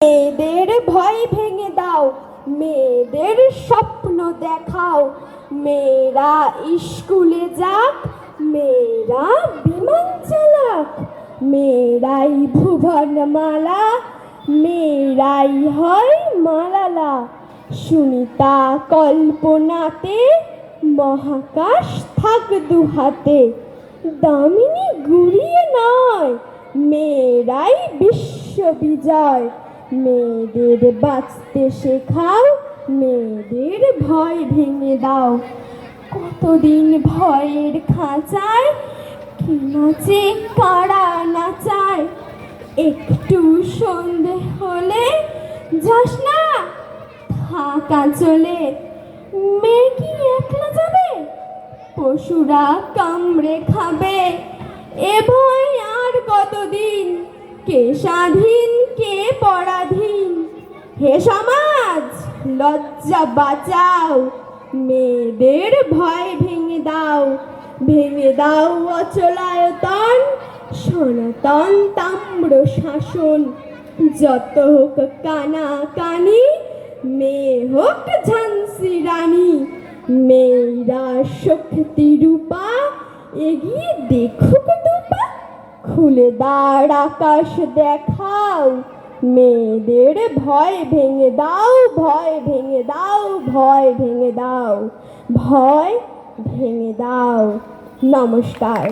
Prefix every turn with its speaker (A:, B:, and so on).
A: মেয়েদের ভয় ভেঙে দাও, মেয়েদের স্বপ্ন দেখাও। মেয়েরা স্কুলে যাক, মেয়েরা বিমান চালাক। মেয়েরাই ভুবনমালা, মেয়েরাই হয় মালালা। সুনিতা কল্পনাতে মহাকাশ থাক দুহাতে। দামিনী গুড়িয়ে নয়, মেয়েরাই বিশ্ববিজয়। মেয়েদের বাঁচতে শেখাও, মেয়েদের ভয় ভেঙে দাও। কতদিন ভয়ের খাঁচায় কি নাচে কারা নাচায়। একটু সন্ধে হলে যাস না থাকা চলে। মেয়ে কি একলা যাবে, পশুরা কামড়ে খাবে। এ ভয় আর কতদিন, কে স্বাধীন কে পরাধীন। হে সমাজ লজ্জা বাঁচাও, মেয়েদের ভয় ভেঙে দাও। ভেঙে দাও অচলায়তন, সনাতন তাম্র শাসন। যত হোক কানাকানি, মেয়ে হোক ঝান্সি রানী। মেয়েরা শক্তি রূপা, এগিয়ে দেখুক দুপা। খুলে দাঁড় আকাশ দেখাও, মেয়েদের ভয় ভেঙে দাও। ভয় ভেঙে দাও, ভয় ভেঙে দাও, ভয় ভেঙে দাও। নমস্কার।